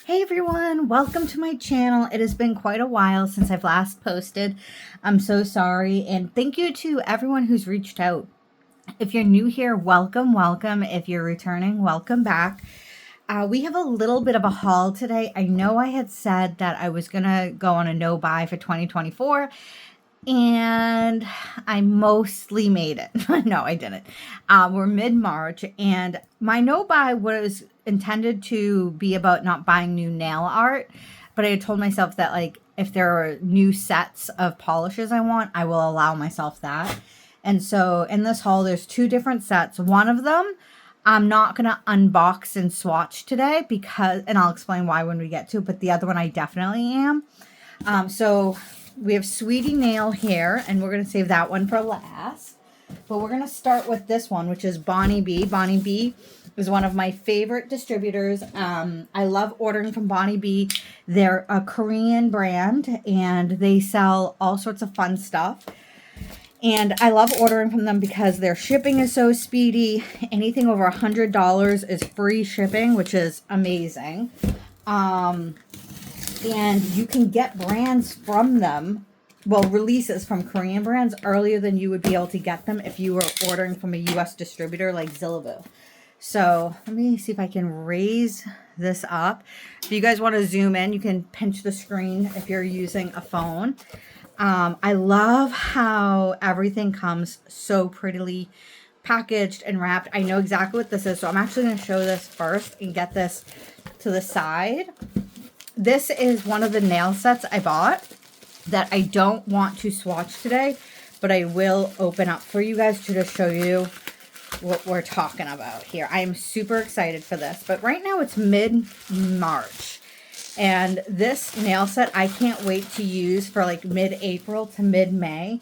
Hey everyone, welcome to my channel. It has been quite a while since I've last posted. I'm so sorry, and thank you to everyone who's reached out. If you're new here, welcome, welcome. If you're returning, welcome back. We have a little bit of a haul today. I know I had said that I was gonna go on a no buy for 2024, and I mostly made it. No, I didn't. We're mid-March, and my no buy was intended to be about not buying new nail art, but I had told myself that, like, if there are new sets of polishes I want, I will allow myself that. And so in this haul, there's two different sets. One of them I'm not going to unbox and swatch today because, and I'll explain why when we get to it, but the other one I definitely am. So we have Sweetie Nail here, and we're going to save that one for last. But we're going to start with this one, which is Bonniebee. Bonniebee is one of my favorite distributors. I love ordering from Bonniebee. They're a Korean brand, and they sell all sorts of fun stuff. And I love ordering from them because their shipping is so speedy. Anything over $100 is free shipping, which is amazing. And you can get brands from them, well, releases from Korean brands earlier than you would be able to get them if you were ordering from a US distributor like Zillabeau. So let me see if I can raise this up. If you guys want to zoom in, you can pinch the screen if you're using a phone. I love how everything comes so prettily packaged and wrapped. I know exactly what this is, so I'm actually going to show this first and get this to the side. This is one of the nail sets I bought that I don't want to swatch today, but I will open up for you guys to just show you what we're talking about here. I am super excited for this, but right now it's mid-March. And this nail set, I can't wait to use for like mid-April to mid-May.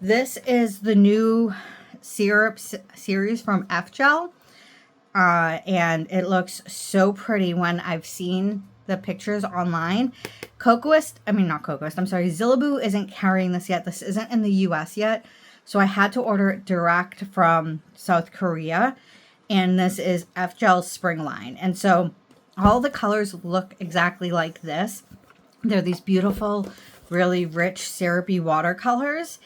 This is the new syrup series from Djel. And it looks so pretty when I've seen the pictures online. Zillabeau isn't carrying this yet. This isn't in the US yet. So I had to order it direct from South Korea. And this is Djel's spring line. And so all the colors look exactly like this. They're these beautiful, really rich, syrupy watercolors.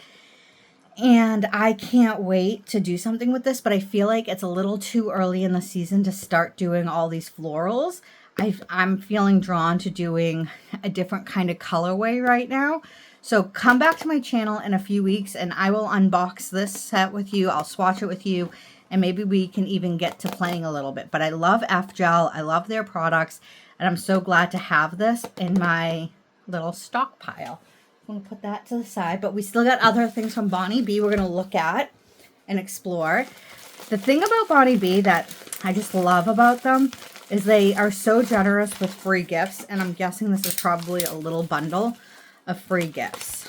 And I can't wait to do something with this, but I feel like it's a little too early in the season to start doing all these florals. I'm feeling drawn to doing a different kind of colorway right now. So come back to my channel in a few weeks and I will unbox this set with you. I'll swatch it with you. And maybe we can even get to playing a little bit. But I love Djel. I love their products. And I'm so glad to have this in my little stockpile. I'm going to put that to the side. But we still got other things from Bonniebee we're going to look at and explore. The thing about Bonniebee that I just love about them is they are so generous with free gifts. And I'm guessing this is probably a little bundle of free gifts.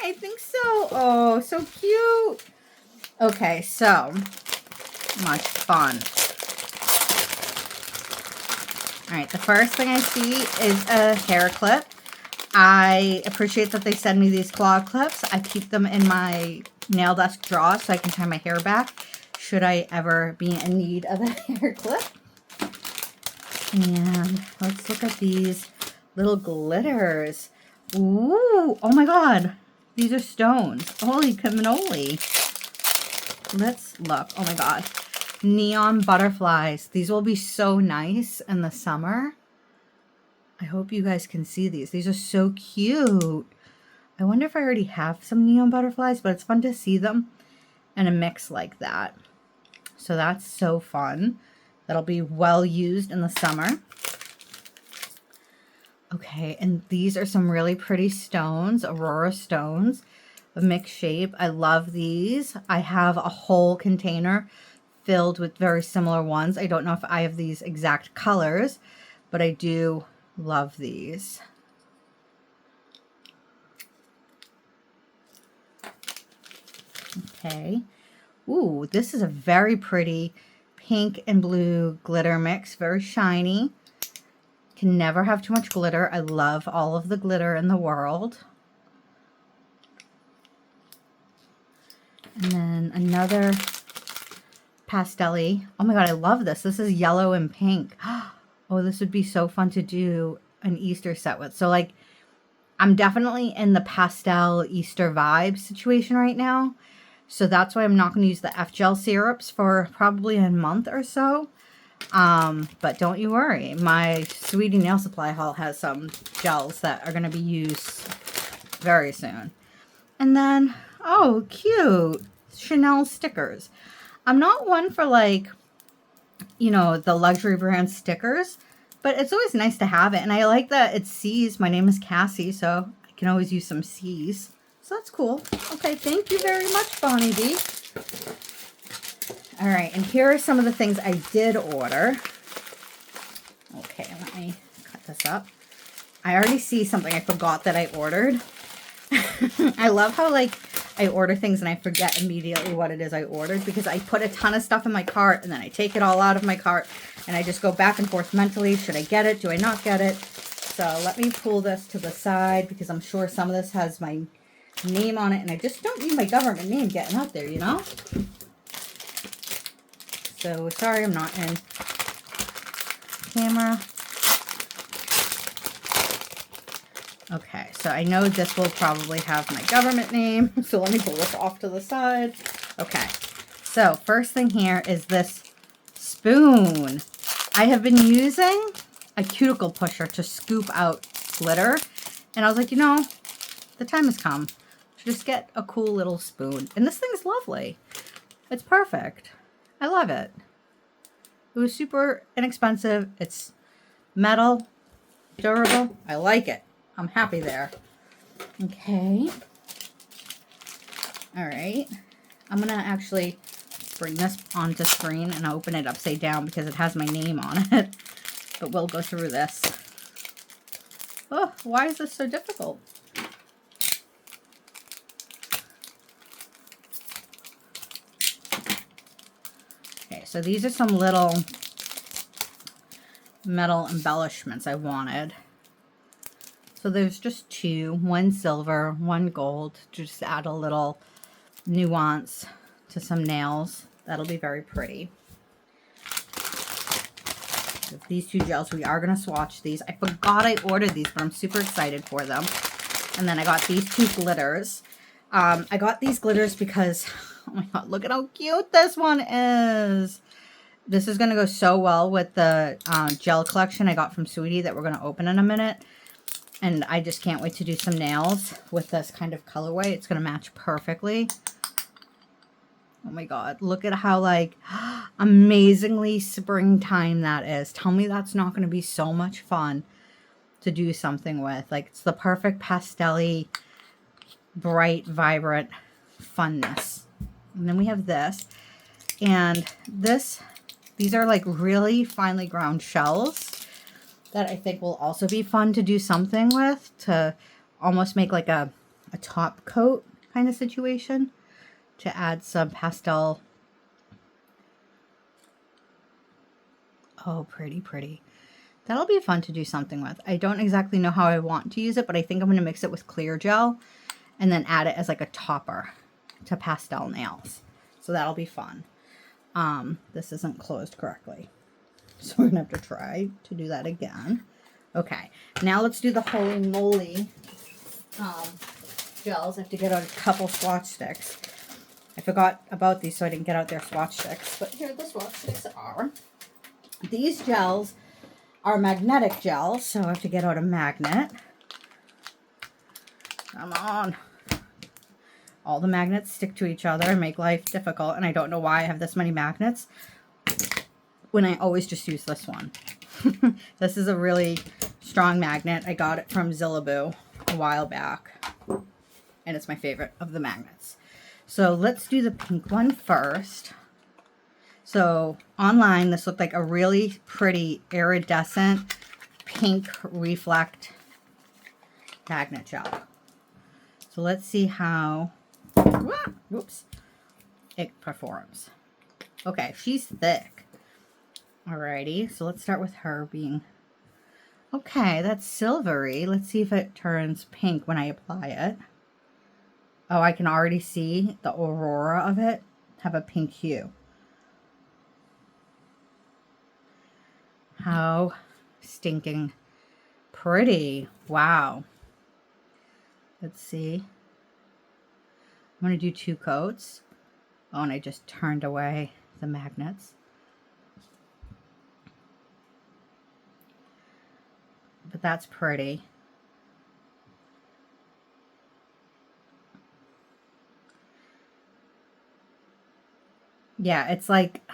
I think so. Oh, so cute. Okay, so much fun. All right, the first thing I see is a hair clip. I appreciate that they send me these claw clips. I keep them in my nail desk drawer so I can tie my hair back should I ever be in need of a hair clip. And let's look at these little glitters. Ooh, oh my God. These are stones. Holy cannoli. Let's look. Oh my God. Neon butterflies. These will be so nice in the summer. I hope you guys can see these. These are so cute. I wonder if I already have some neon butterflies, but it's fun to see them in a mix like that. So that's so fun. That'll be well used in the summer. Okay, and these are some really pretty stones, Aurora stones, a mixed shape. I love these. I have a whole container filled with very similar ones. I don't know if I have these exact colors, but I do love these. Okay. Ooh, this is a very pretty pink and blue glitter mix, very shiny. Can never have too much glitter. I love all of the glitter in the world. And then another pastel-y. Oh my god, I love this. This is yellow and pink. Oh, this would be so fun to do an Easter set with. So like, I'm definitely in the pastel Easter vibe situation right now. So that's why I'm not going to use the Gel syrups for probably a month or so. But don't you worry. My Sweetie Nail Supply haul has some gels that are going to be used very soon. And then, oh, cute. Chanel stickers. I'm not one for like, you know, the luxury brand stickers, but it's always nice to have it. And I like that it C's. My name is Cassie, so I can always use some C's. So that's cool. Okay, thank you very much, Bonniebee. All right, and here are some of the things I did order. Okay, let me cut this up. I already see something I forgot that I ordered. I love how like I order things and I forget immediately what it is I ordered, because I put a ton of stuff in my cart and then I take it all out of my cart and I just go back and forth mentally. Should I get it? Do I not get it? So let me pull this to the side, because I'm sure some of this has my name on it and I just don't need my government name getting out there, you know? So sorry I'm not in camera. Okay, so I know this will probably have my government name, so let me pull this off to the side. Okay, so first thing here is this spoon. I have been using a cuticle pusher to scoop out glitter, and I was like, you know, the time has come to just get a cool little spoon. And this thing is lovely. It's perfect. I love it. It was super inexpensive. It's metal, durable. I like it. I'm happy there. Okay. All right. I'm going to actually bring this onto screen and open it upside down because it has my name on it. But we'll go through this. Oh, why is this so difficult? Okay, so these are some little metal embellishments I wanted. So there's just two, one silver, one gold, to just add a little nuance to some nails. That'll be very pretty. With these two gels, we are going to swatch these. I forgot I ordered these, but I'm super excited for them. And then I got these two glitters. I got these glitters because, oh my god, look at how cute this one is. This is going to go so well with the gel collection I got from Sweetie that we're going to open in a minute. And I just can't wait to do some nails with this kind of colorway. It's going to match perfectly. Oh my god, look at how like amazingly springtime that is. Tell me that's not going to be so much fun to do something with. Like, it's the perfect pastel-y, bright, vibrant funness. And then we have this. And these are like really finely ground shells that I think will also be fun to do something with, to almost make like a top coat kind of situation, to add some pastel. Oh, pretty, pretty. That'll be fun to do something with. I don't exactly know how I want to use it, but I think I'm going to mix it with clear gel and then add it as like a topper to pastel nails. So that'll be fun. This isn't closed correctly, so we're gonna have to try to do that again. Okay, now let's do the Holy Moly gels. I have to get out a couple swatch sticks. I forgot about these, so I didn't get out their swatch sticks. But here the swatch sticks are. These gels are magnetic gels, so I have to get out a magnet. Come on. All the magnets stick to each other and make life difficult, and I don't know why I have this many magnets when I always just use this one. This is a really strong magnet. I got it from Zillabeau a while back, and it's my favorite of the magnets. So let's do the pink one first. So online, this looked like a really pretty iridescent pink reflect magnet gel. So let's see how it performs. Okay, she's thick. Alrighty, so let's start with her being... Okay, that's silvery. Let's see if it turns pink when I apply it. Oh, I can already see the aurora of it have a pink hue. How stinking pretty. Wow. Let's see. I'm going to do 2 coats. Oh, and I just turned away the magnets. But that's pretty. Yeah, it's like,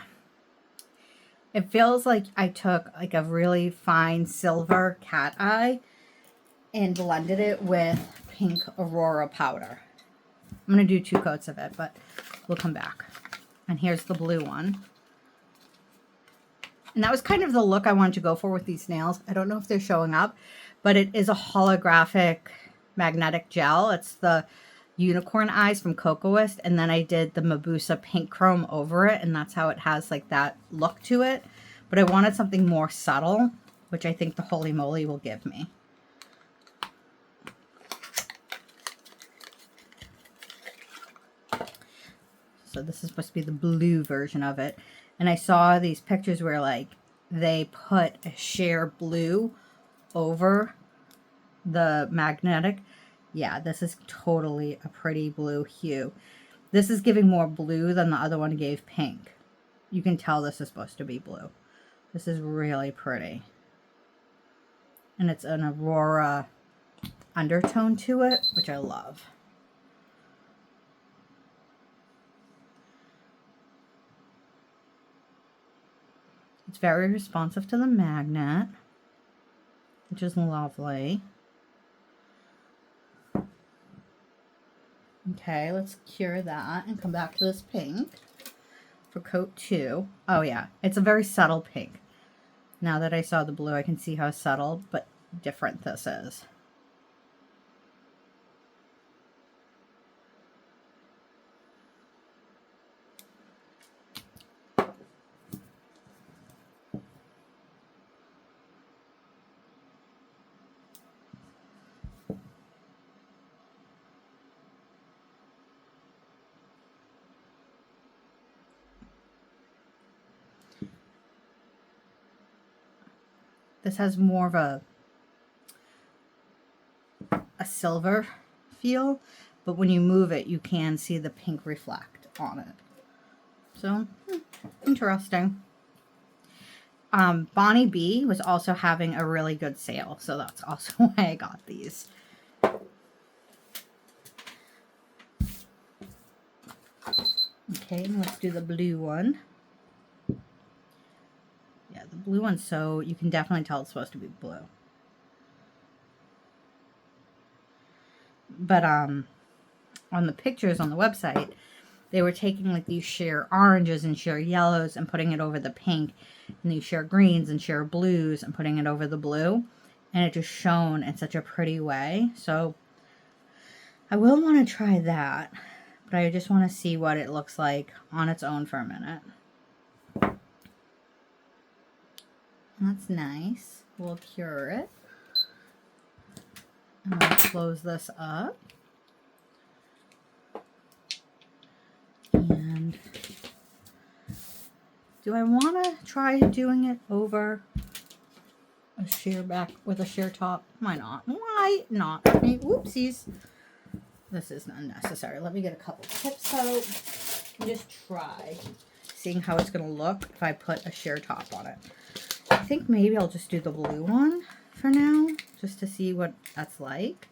it feels like I took like a really fine silver cat eye and blended it with pink Aurora powder. I'm going to do 2 coats of it, but we'll come back. And here's the blue one. And that was kind of the look I wanted to go for with these nails. I don't know if they're showing up, but it is a holographic magnetic gel. It's the unicorn eyes from Kokoist, and then I did the Mabusa pink chrome over it, and that's how it has like that look to it. But I wanted something more subtle, which I think the Holy Moly will give me. So this is supposed to be the blue version of it. And I saw these pictures where like they put a sheer blue over the magnetic. Yeah, this is totally a pretty blue hue. This is giving more blue than the other one gave pink. You can tell this is supposed to be blue. This is really pretty. And it's an Aurora undertone to it, which I love. It's very responsive to the magnet, which is lovely. Okay, let's cure that and come back to this pink for coat 2. Oh yeah, it's a very subtle pink. Now that I saw the blue, I can see how subtle but different this is. This has more of a silver feel, but when you move it, you can see the pink reflect on it. So, interesting. Bonniebee was also having a really good sale, so that's also why I got these. Okay, let's do the blue one. Yeah, the blue one, so you can definitely tell it's supposed to be blue. But on the pictures on the website, they were taking like these sheer oranges and sheer yellows and putting it over the pink, and these sheer greens and sheer blues and putting it over the blue, and it just shone in such a pretty way. So I will want to try that, but I just want to see what it looks like on its own for a minute. That's nice. We'll cure it. I'm going to close this up. And do I want to try doing it over a sheer back with a sheer top? Why not? Why not? Let me, whoopsies. This is unnecessary. Let me get a couple tips out and just try seeing how it's going to look if I put a sheer top on it. I think maybe I'll just do the blue one for now, just to see what that's like.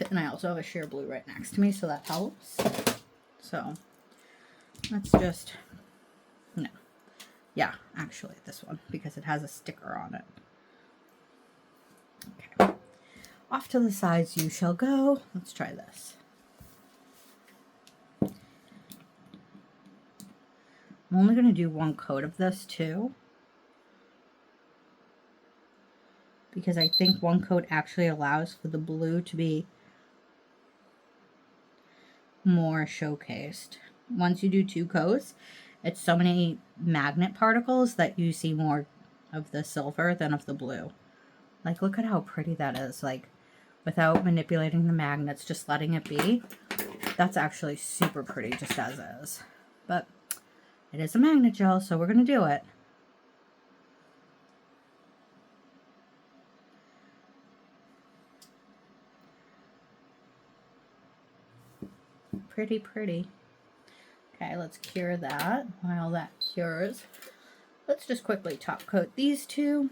And I also have a sheer blue right next to me, so that helps. So let's just, no. Yeah, actually this one, because it has a sticker on it. Okay. Off to the sides you shall go. Let's try this. I'm only going to do 1 coat of this too, because I think 1 coat actually allows for the blue to be more showcased. Once you do 2 coats, it's so many magnet particles that you see more of the silver than of the blue. Like, look at how pretty that is. Like, without manipulating the magnets, just letting it be. That's actually super pretty just as is. But it is a magnet gel, so we're going to do it. pretty, pretty. Okay, let's cure that. While that cures, let's just quickly top coat these two.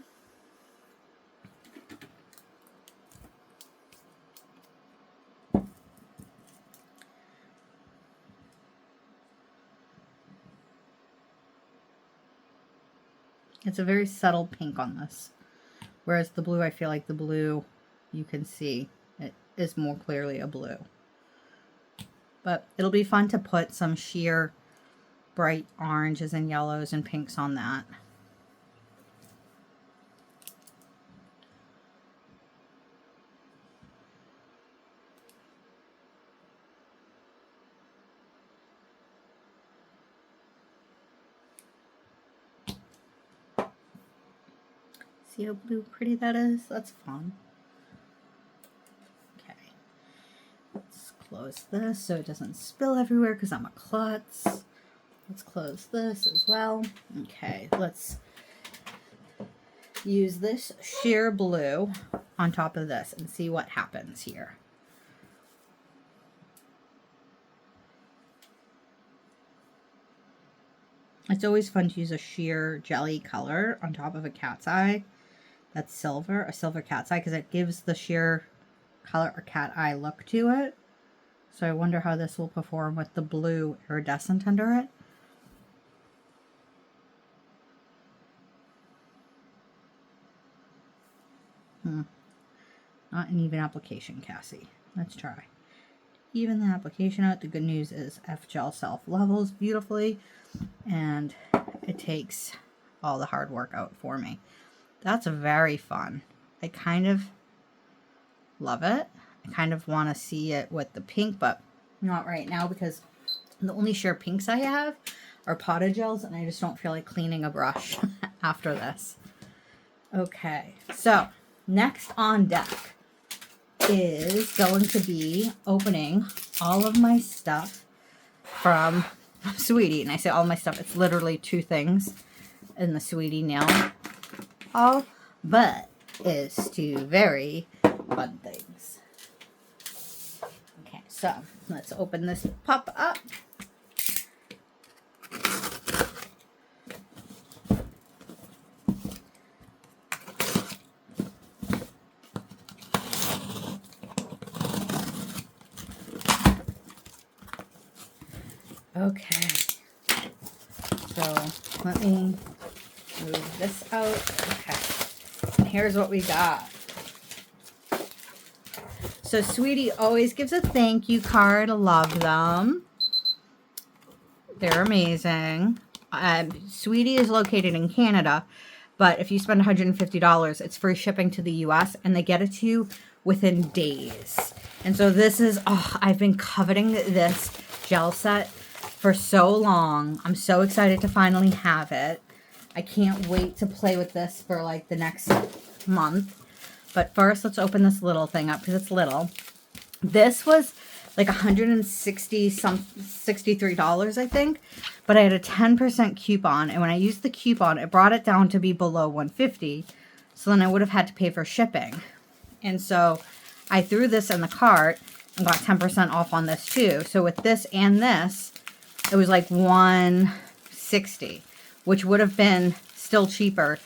It's a very subtle pink on this. Whereas the blue, I feel like the blue, you can see, it is more clearly a blue. But it'll be fun to put some sheer bright oranges and yellows and pinks on that. See how blue pretty that is? That's fun. Okay. Let's close this so it doesn't spill everywhere because I'm a klutz. Let's close this as well. Okay, let's use this sheer blue on top of this and see what happens here. It's always fun to use a sheer jelly color on top of a cat's eye. That's silver, a silver cat's eye, because it gives the sheer color or cat eye look to it. So I wonder how this will perform with the blue iridescent under it. Not an even application, Cassie. Let's try. Even the application out. The good news is Djel self-levels beautifully, and it takes all the hard work out for me. That's very fun. I kind of love it. I kind of want to see it with the pink, but not right now because the only sheer pinks I have are potted gels, and I just don't feel like cleaning a brush after this. Okay, so next on deck is going to be opening all of my stuff from Sweetie. And I say all my stuff, it's literally 2 things in the Sweetie nail haul, but it's 2 very fun things. Okay, so let's open this pup up. Okay, so let me move this out. Okay, and here's what we got. So Sweetie always gives a thank you card. I love them. They're amazing. Sweetie is located in Canada, but if you spend $150, it's free shipping to the US, and they get it to you within days. And so this is, oh, I've been coveting this gel set for so long. I'm so excited to finally have it. I can't wait to play with this for like the next month. But first, let's open this little thing up because it's little. This was like $63, I think. But I had a 10% coupon, and when I used the coupon, it brought it down to be below $150. So then I would have had to pay for shipping. And so I threw this in the cart and got 10% off on this too. So with this and this, it was like $160, which would have been still cheaper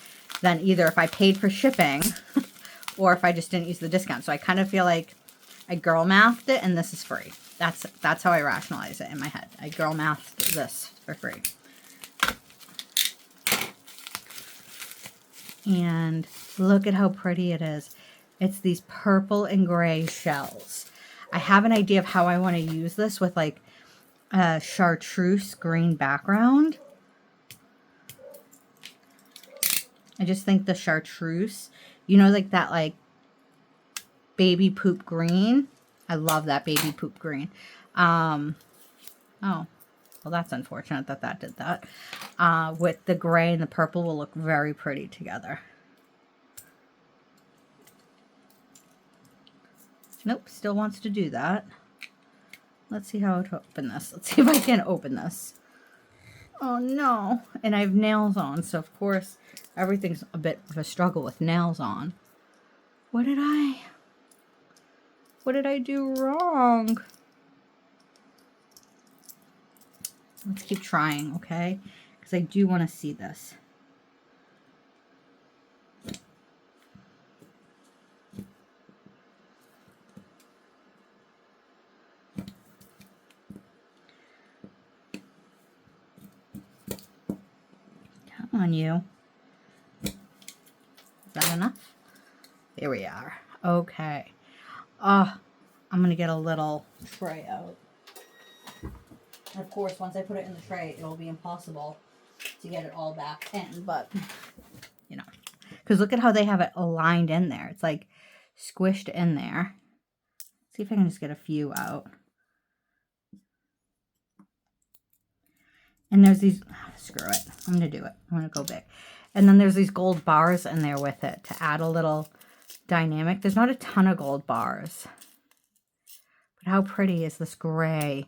than either if I paid for shipping or if I just didn't use the discount. So I kind of feel like I girl mathed it, and this is free. That's how I rationalize it in my head. I girl mathed this for free. And look at how pretty it is. It's these purple and gray shells. I have an idea of how I want to use this with like a chartreuse green background. I just think the chartreuse, you know, like that like baby poop green. I love that baby poop green. Oh, well, that's unfortunate that that did that. With the gray and the purple will look very pretty together. Nope, still wants to do that. Let's see how to open this. Let's see if I can open this. Oh no. And I have nails on, so of course everything's a bit of a struggle with nails on. What did I do wrong? Let's keep trying, okay? Because I do want to see this. Come on, you. Is that enough? There we are. Okay. I'm going to get a little tray out. And of course, once I put it in the tray, it'll be impossible to get it all back in. But, you know, because look at how they have it aligned in there. It's like squished in there. See if I can just get a few out. And there's these, screw it. I'm going to do it. I'm going to go big. And then there's these gold bars in there with it to add a little dynamic. There's not a ton of gold bars. But how pretty is this gray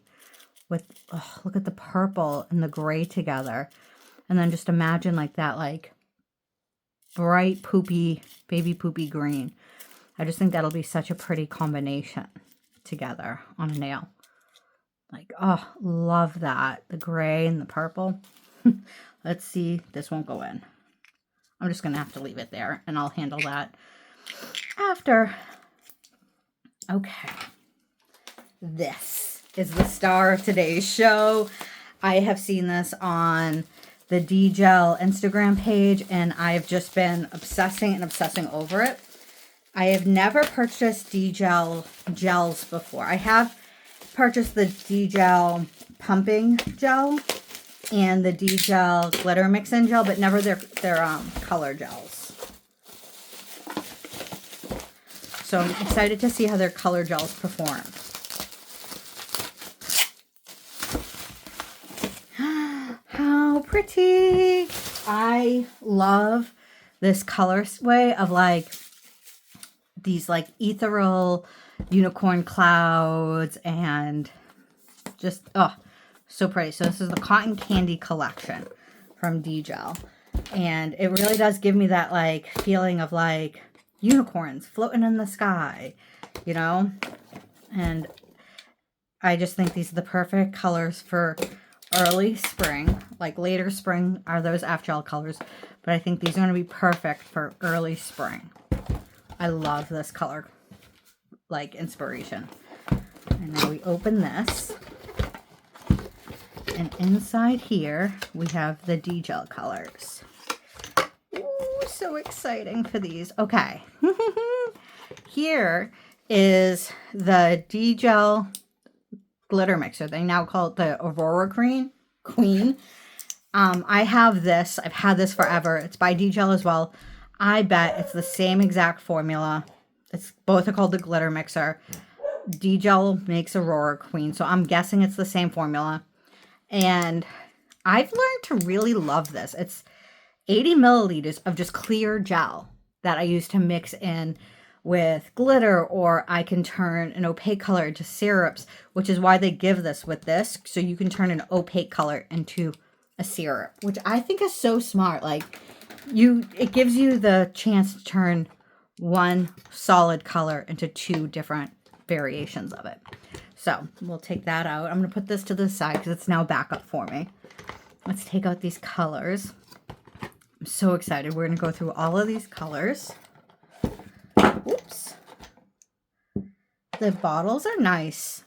with, oh, look at the purple and the gray together. And then just imagine like that, like bright poopy, baby poopy green. I just think that'll be such a pretty combination together on a nail. Like, oh, love that. The gray and the purple. Let's see. This won't go in. I'm just going to have to leave it there, and I'll handle that after. Okay. This is the star of today's show. I have seen this on the Djel Instagram page, and I've just been obsessing and obsessing over it. I have never purchased Djel gels before. I have purchased the Djel pumping gel and the Djel glitter mix-in gel, but never their color gels. So I'm excited to see how their color gels perform. How pretty! I love this colorway of like these like ethereal unicorn clouds and just, oh, so pretty. So this is the Cotton Candy collection from Djel. And it really does give me that like feeling of like unicorns floating in the sky, you know? And I just think these are the perfect colors for early spring. Like later spring are those F-gel colors. But I think these are going to be perfect for early spring. I love this color, like, inspiration. And now we open this. And inside here, we have the Djel colors. Ooh, so exciting for these. Okay. Here is the Djel glitter mixer. They now call it the Aurora Queen. I have this. I've had this forever. It's by Djel as well. I bet it's the same exact formula. It's both are called the glitter mixer. Djel makes Aurora Queen, so I'm guessing it's the same formula. And I've learned to really love this. It's 80 milliliters of just clear gel that I use to mix in with glitter, or I can turn an opaque color into syrups, which is why they give this with this, so you can turn an opaque color into a syrup, which I think is so smart. Like, it gives you the chance to turn one solid color into two different variations of it. So we'll take that out. I'm going to put this to the side because it's now backup for me. Let's take out these colors. I'm so excited. We're going to go through all of these colors. Oops. The bottles are nice.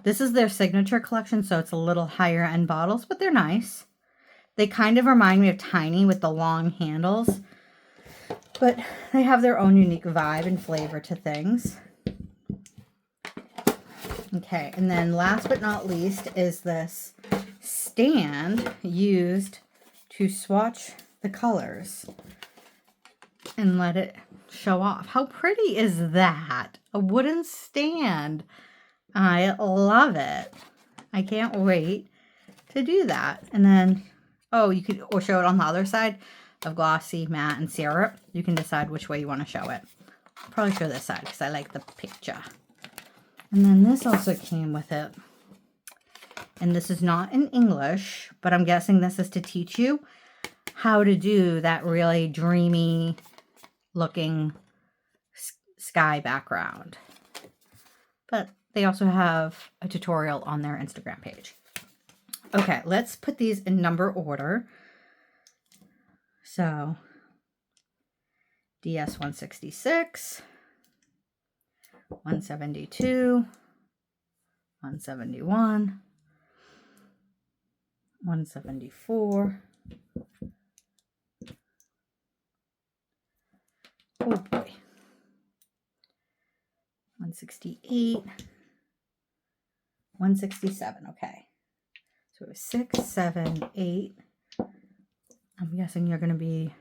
This is their signature collection, so it's a little higher end bottles, but they're nice. They kind of remind me of Tiny with the long handles, but they have their own unique vibe and flavor to things. Okay, and then last but not least is this stand used to swatch the colors and let it show off. How pretty is that? A wooden stand. I love it. I can't wait to do that. And then, oh, you could or show it on the other side of glossy, matte, and syrup. You can decide which way you want to show it. I'll probably show this side because I like the picture. And then this also came with it. And this is not in English, but I'm guessing this is to teach you how to do that really dreamy looking sky background. But they also have a tutorial on their Instagram page. Okay, let's put these in number order. So DS 166, 172, 171, 174. Oh boy. 168, 167. Okay. So it was 6, 7, 8. I'm guessing you're going to be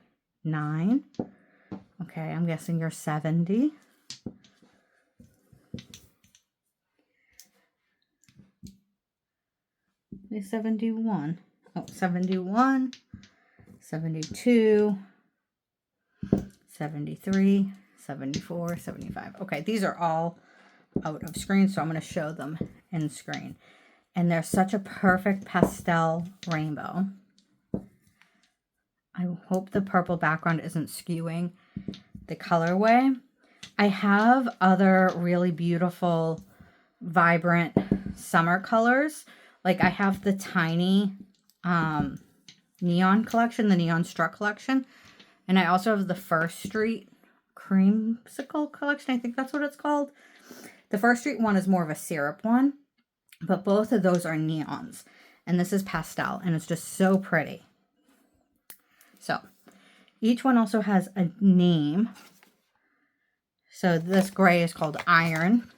9. Okay, I'm guessing you're 70. You're 71. Oh, 71, 72, 73, 74, 75. Okay, these are all out of screen, so I'm going to show them in screen. And they're such a perfect pastel rainbow. I hope the purple background isn't skewing the colorway. I have other really beautiful, vibrant summer colors. Like I have the tiny neon collection, the neon struck collection. And I also have the First Street creamsicle collection. I think that's what it's called. The First Street one is more of a syrup one, but both of those are neons. And this is pastel, and it's just so pretty. So each one also has a name. So this gray is called Iron.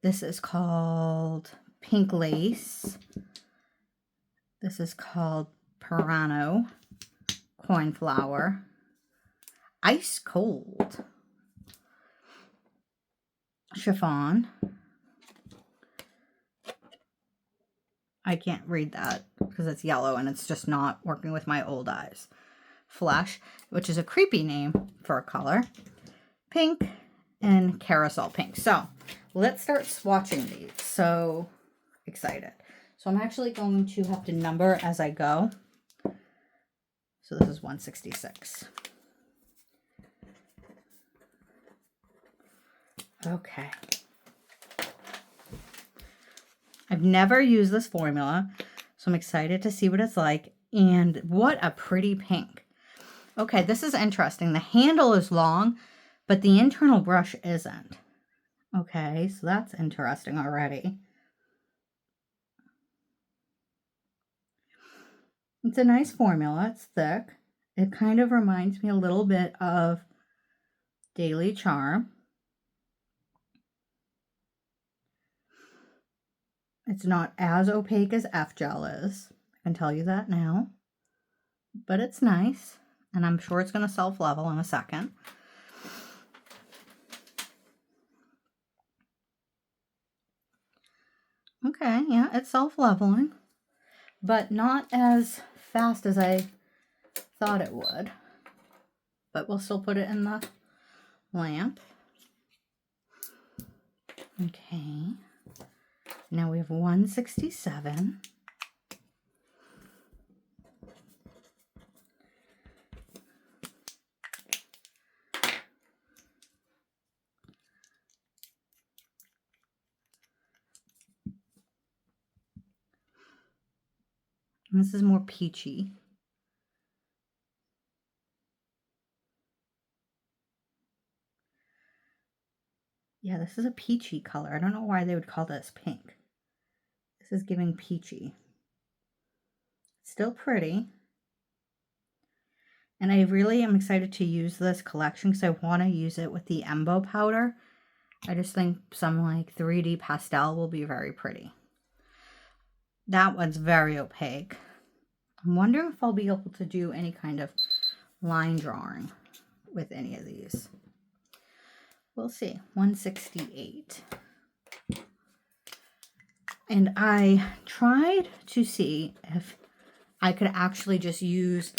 This is called Pink Lace. This is called Pirano. Cornflower. Ice Cold. Chiffon. I can't read that because it's yellow and it's just not working with my old eyes. Flesh, which is a creepy name for a color. Pink and Carousel Pink. So let's start swatching these. So excited. So I'm actually going to have to number as I go. So this is 166. Okay. I've never used this formula, so I'm excited to see what it's like. And what a pretty pink. Okay, this is interesting. The handle is long, but the internal brush isn't. Okay, so that's interesting already. It's a nice formula. It's thick. It kind of reminds me a little bit of Daily Charme. It's not as opaque as F-Gel is. I can tell you that now. But it's nice. And I'm sure it's going to self-level in a second. Okay, yeah, it's self-leveling. But not as fast as I thought it would. But we'll still put it in the lamp. Okay. Now we have 167. And this is more peachy. Yeah, this is a peachy color. I don't know why they would call this pink. This is giving peachy. Still pretty. And I really am excited to use this collection because I want to use it with the Embo powder. I just think some like 3D pastel will be very pretty. That one's very opaque. I'm wondering if I'll be able to do any kind of line drawing with any of these. We'll see. 168. And I tried to see if I could actually just use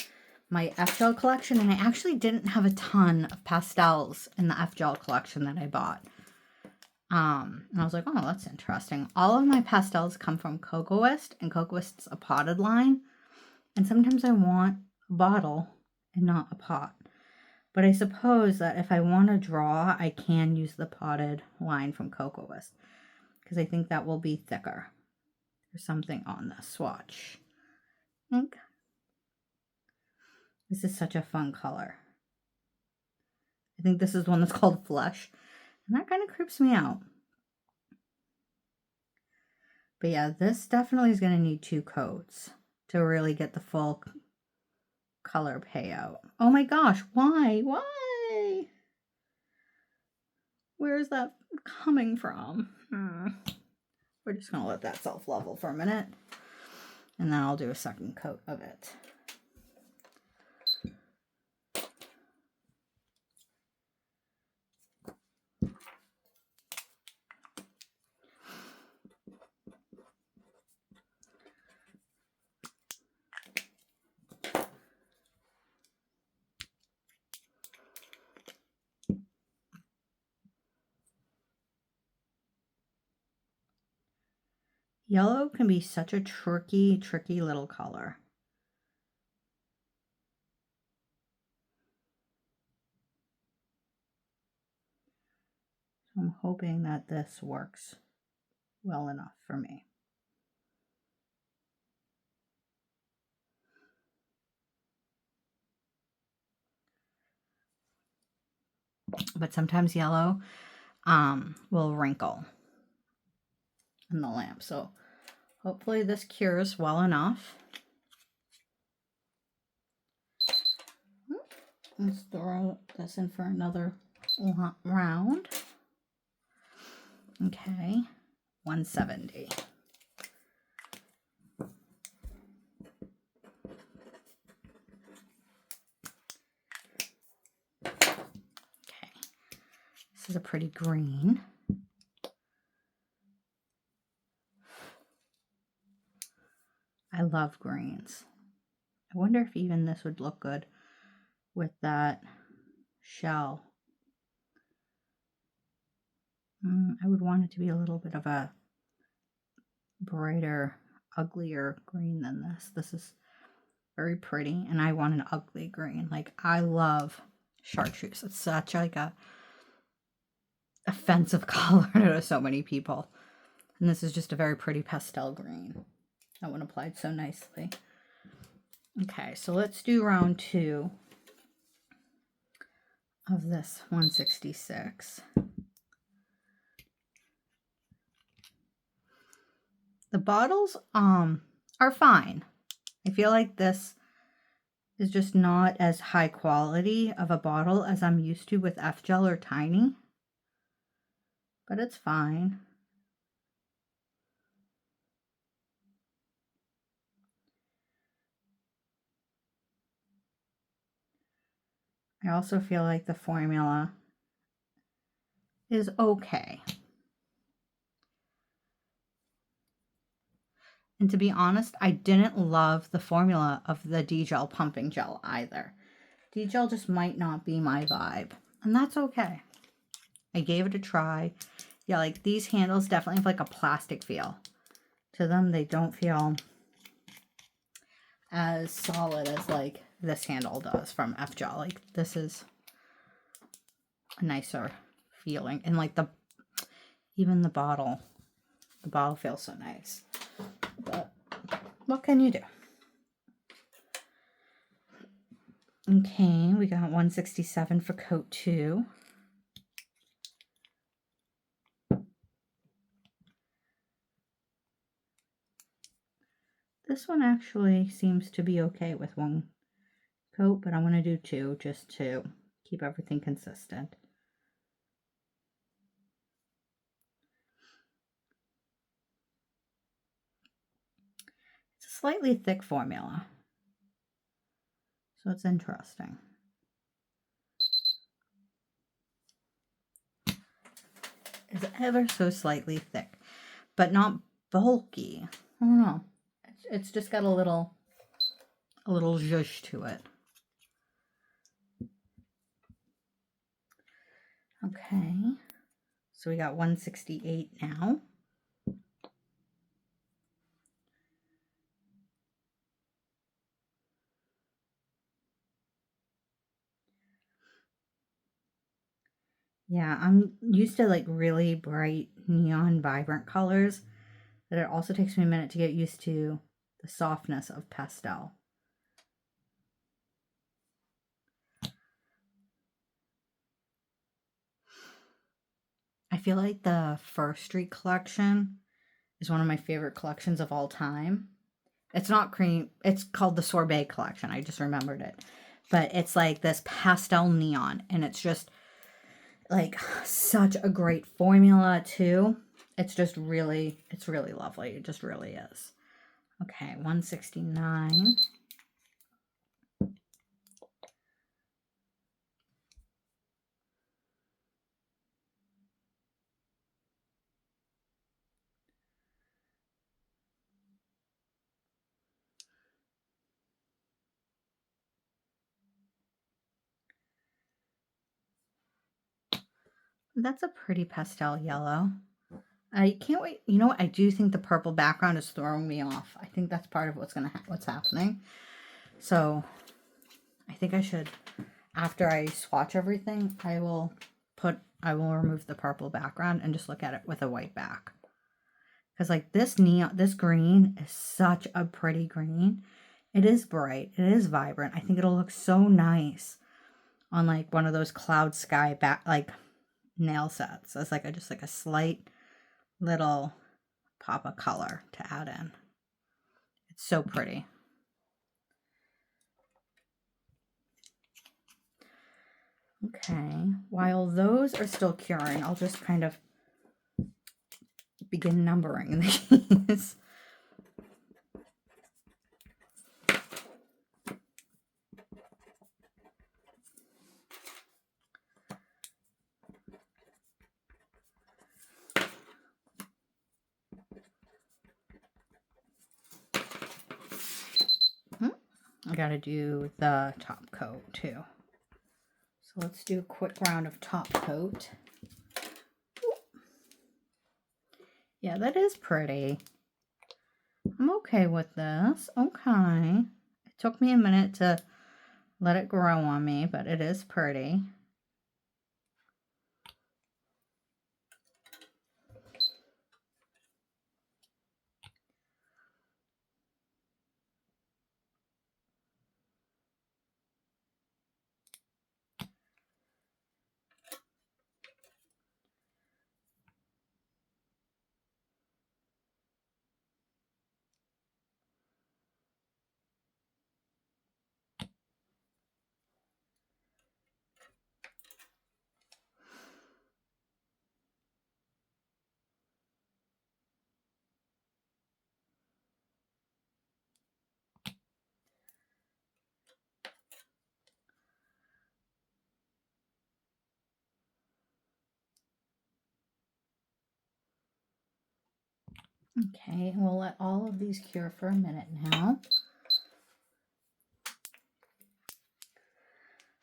my F-Gel collection, and I actually didn't have a ton of pastels in the F-Gel collection that I bought. And I was like, oh, that's interesting. All of my pastels come from Kokoist, and Kokoist's a potted line. And sometimes I want a bottle and not a pot. But I suppose that if I want to draw, I can use the potted line from Kokoist, because I think that will be thicker. or something on the swatch. I think this is such a fun color. I think this is one that's called Flesh, and that kind of creeps me out. But yeah, this definitely is going to need 2 coats to really get the full color payout. Oh my gosh, why? Why? Where is that coming from? We're just going to let that self-level for a minute, and then I'll do a second coat of it. Yellow can be such a tricky little color. So I'm hoping that this works well enough for me. But sometimes yellow will wrinkle in the lamp. So hopefully this cures well enough. Let's throw this in for another round. Okay, 170. Okay, this is a pretty green. I love greens. I wonder if even this would look good with that shell. I would want it to be a little bit of a brighter, uglier green than this. This is very pretty, and I want an ugly green. Like, I love chartreuse. It's such like a offensive color to so many people. And this is just a very pretty pastel green. That one applied so nicely. Okay, so let's do round 2 of this 166. The bottles are fine. I feel like this is just not as high quality of a bottle as I'm used to with Djel or Tiny, but it's fine. I also feel like the formula is okay. And to be honest, I didn't love the formula of the Djel pumping gel either. Djel just might not be my vibe, and that's okay. I gave it a try. Yeah, like these handles definitely have like a plastic feel to them. They don't feel as solid as like this handle does from Djel. Like this is a nicer feeling, and like even the bottle feels so nice. But what can you do? Okay, we got 167 for coat 2. This one actually seems to be okay with 1 coat, but I'm going to do 2 just to keep everything consistent. It's a slightly thick formula, so it's interesting. It's ever so slightly thick, but not bulky. I don't know. It's just got a little zhuzh to it. Okay, so we got 168 now. Yeah, I'm used to like really bright neon vibrant colors. but it also takes me a minute to get used to the softness of pastel. I feel like the First Street collection is one of my favorite collections of all time. It's not cream. It's called the Sorbet collection. I just remembered it. But it's like this pastel neon. And it's just like such a great formula too. It's just really, it's really lovely. It just really is. Okay, 169. That's a pretty pastel yellow. I can't wait. You know what? I do think the purple background is throwing me off. I think that's part of what's happening. So I think I should, after I swatch everything, I will remove the purple background and just look at it with a white back. Because like this green is such a pretty green. It is bright. It is vibrant. I think it'll look so nice on like one of those cloud sky like nail sets as like just like a slight little pop of color to add in. It's so pretty. Okay, while those are still curing, I'll just kind of begin numbering these. I gotta do the top coat too. So let's do a quick round of top coat. Yeah, that is pretty. I'm okay with this. Okay. It took me a minute to let it grow on me, but it is pretty. Okay, we'll let all of these cure for a minute now.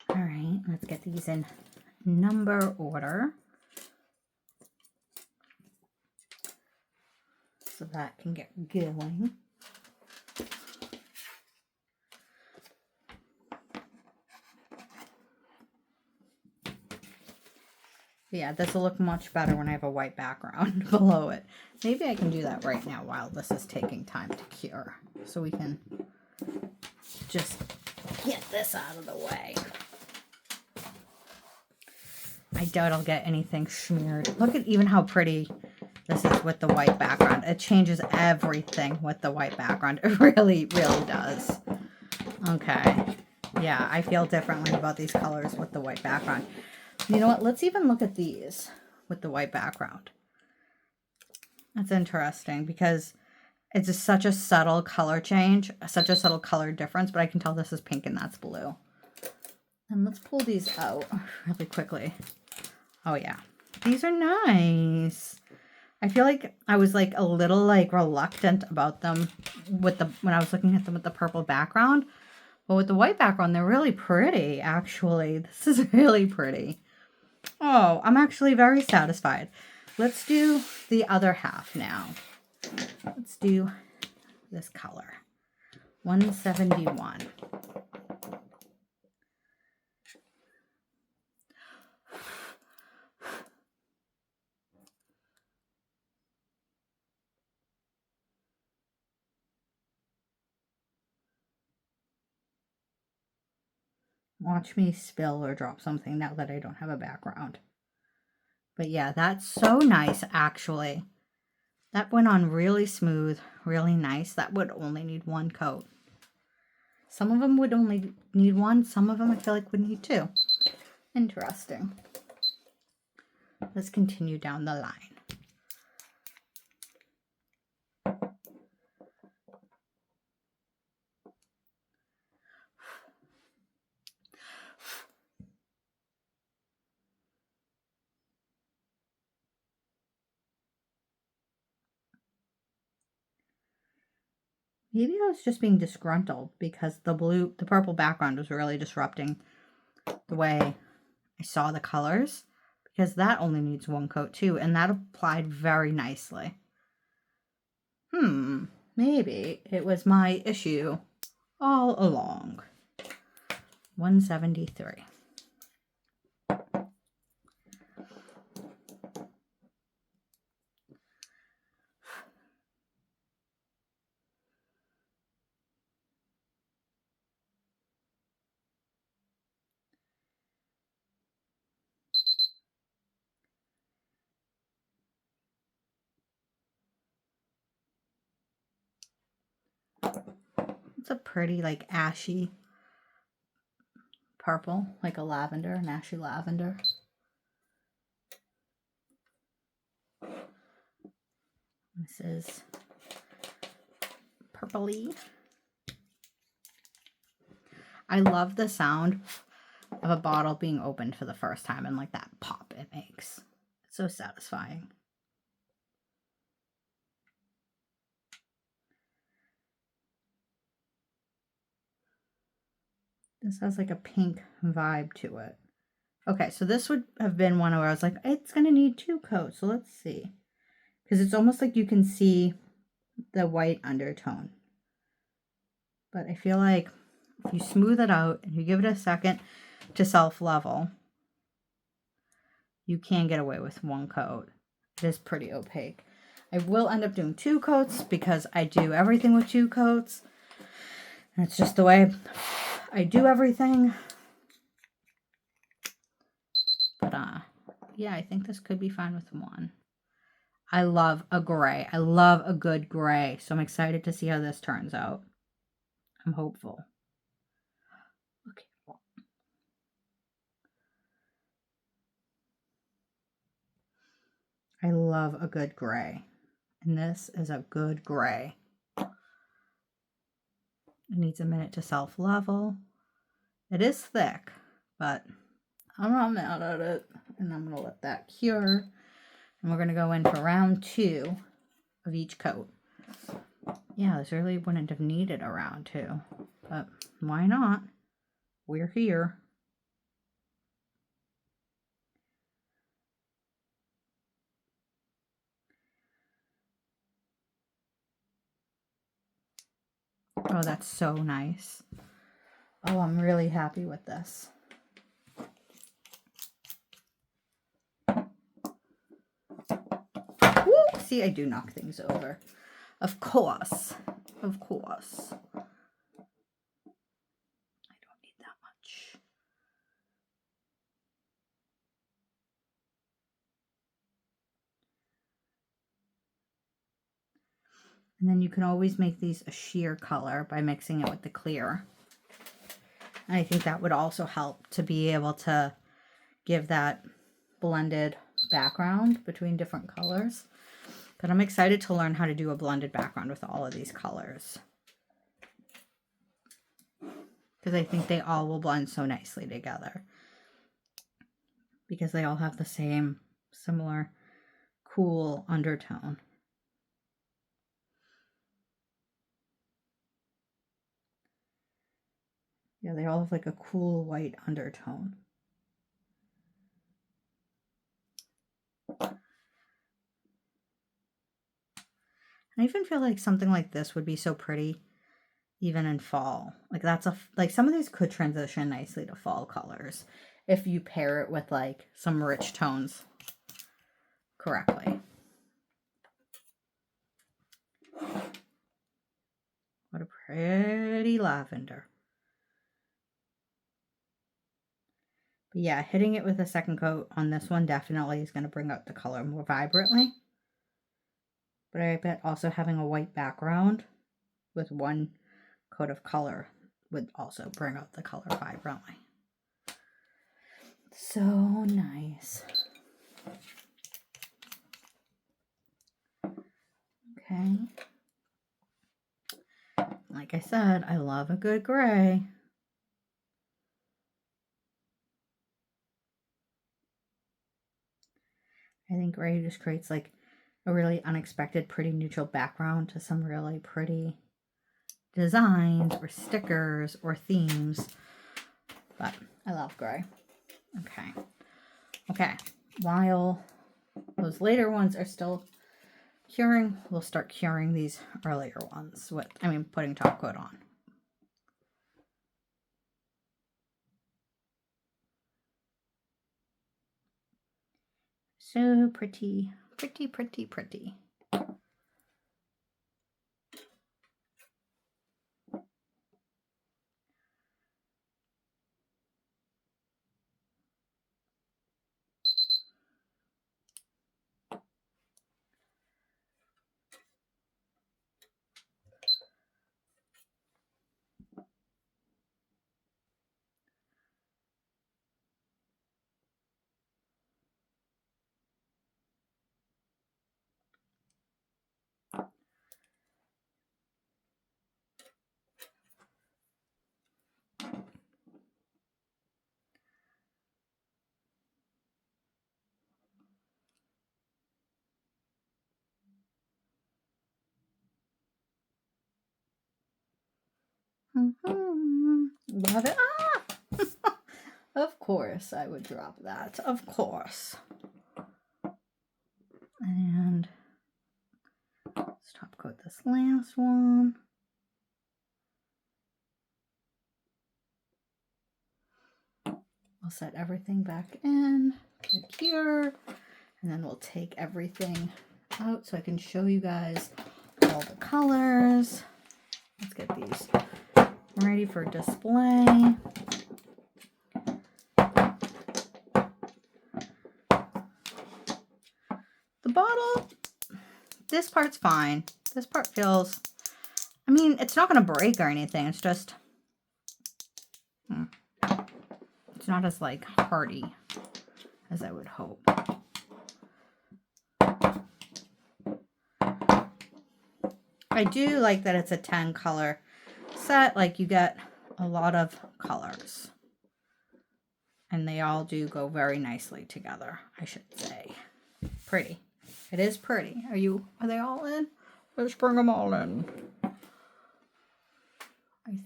All right, let's get these in number order so that can get going. Yeah, this will look much better when I have a white background below it. Maybe I can do that right now while this is taking time to cure. So we can just get this out of the way. I doubt I'll get anything smeared. Look at even how pretty this is with the white background. It changes everything with the white background. It really, really does. Okay. Yeah, I feel differently about these colors with the white background. You know what? Let's even look at these with the white background. That's interesting because it's just such a subtle color change, such a subtle color difference, but I can tell this is pink and that's blue. And let's pull these out really quickly. Oh yeah, these are nice. I feel like I was like a little like reluctant about them when I was looking at them with the purple background, but with the white background, they're really pretty actually. This is really pretty. Oh, I'm actually very satisfied. Let's do the other half now. Let's do this color. 171. Watch me spill or drop something now that I don't have a background. But yeah, that's so nice, actually. That went on really smooth, really nice. That would only need one coat. Some of them would only need one. Some of them I feel like would need two. Interesting. Let's continue down the line. Maybe I was just being disgruntled because the purple background was really disrupting the way I saw the colors, because that only needs one coat too, and that applied very nicely. Maybe it was my issue all along. 173. It's a pretty, like, ashy purple, like a lavender, an ashy lavender. This is purpley. I love the sound of a bottle being opened for the first time and like that pop it makes. It's so satisfying. This has like a pink vibe to it. Okay, so this would have been one where I was like, it's going to need two coats. So let's see. Because it's almost like you can see the white undertone. But I feel like if you smooth it out and you give it a second to self-level, you can get away with one coat. It is pretty opaque. I will end up doing two coats because I do everything with two coats. That's just the way I do everything. But yeah, I think this could be fine with one. I love a gray. I love a good gray. So I'm excited to see how this turns out. I'm hopeful. Okay. I love a good gray. And this is a good gray. It needs a minute to self-level. It is thick, but I'm not mad at it. And I'm going to let that cure. And we're going to go in for round 2 of each coat. Yeah, this really wouldn't have needed a round 2. But why not? We're here. Oh, that's so nice. Oh, I'm really happy with this. Woo! See, I do knock things over. Of course. Of course. I don't need that much. And then you can always make these a sheer color by mixing it with the clear. And I think that would also help to be able to give that blended background between different colors. But I'm excited to learn how to do a blended background with all of these colors, because I think they all will blend so nicely together, because they all have the same similar cool undertone. Yeah, they all have like a cool white undertone. I even feel like something like this would be so pretty even in fall. Like like some of these could transition nicely to fall colors if you pair it with like some rich tones correctly. What a pretty lavender. But yeah, hitting it with a second coat on this one definitely is going to bring out the color more vibrantly. But I bet also having a white background with one coat of color would also bring out the color vibrantly. So nice. Okay. Like I said, I love a good gray. I think gray just creates like a really unexpected, pretty neutral background to some really pretty designs or stickers or themes. But I love gray. Okay. Okay. While those later ones are still curing, we'll start curing these earlier ones with, putting top coat on. So pretty, pretty, pretty, pretty. Love it. Ah! Of course I would drop that. Of course. And let's top coat this last one. We'll set everything back in to cure. And then we'll take everything out so I can show you guys all the colors. Let's get these ready for display. The bottle, this part's fine. This part feels, it's not going to break or anything. It's just, it's not as like hardy as I would hope. I do like that it's a 10 color set. Like you get a lot of colors. And they all do go very nicely together, I should say. Pretty. It is pretty. Are they all in? Let's bring them all in. I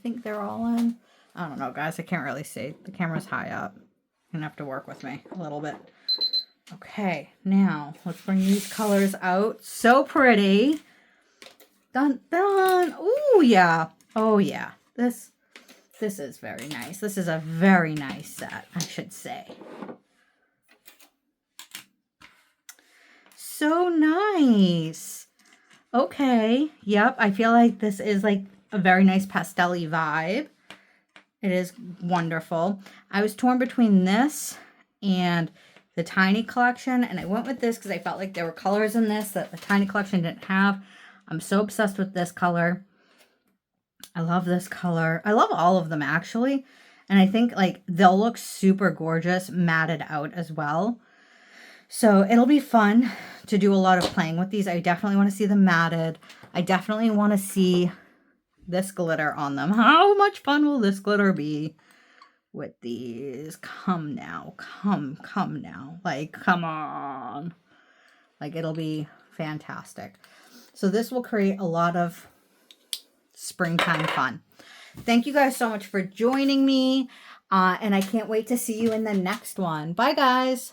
think they're all in. I don't know, guys. I can't really see. The camera's high up. You're gonna have to work with me a little bit. Okay, now let's bring these colors out. So pretty. Dun dun. Ooh, yeah. Oh, yeah. This is very nice. This is a very nice set, I should say. So nice. Okay. Yep. I feel like this is like a very nice pastel-y vibe. It is wonderful. I was torn between this and the Tiny collection, and I went with this because I felt like there were colors in this that the Tiny collection didn't have. I'm so obsessed with this color. I love this color. I love all of them, actually. And I think like they'll look super gorgeous matted out as well. So it'll be fun to do a lot of playing with these. I definitely want to see them matted. I definitely want to see this glitter on them. How much fun will this glitter be with these? Come now. Come now. Like, come on. Like, it'll be fantastic. So this will create a lot of springtime fun. Thank you guys so much for joining me. And I can't wait to see you in the next one. Bye, guys.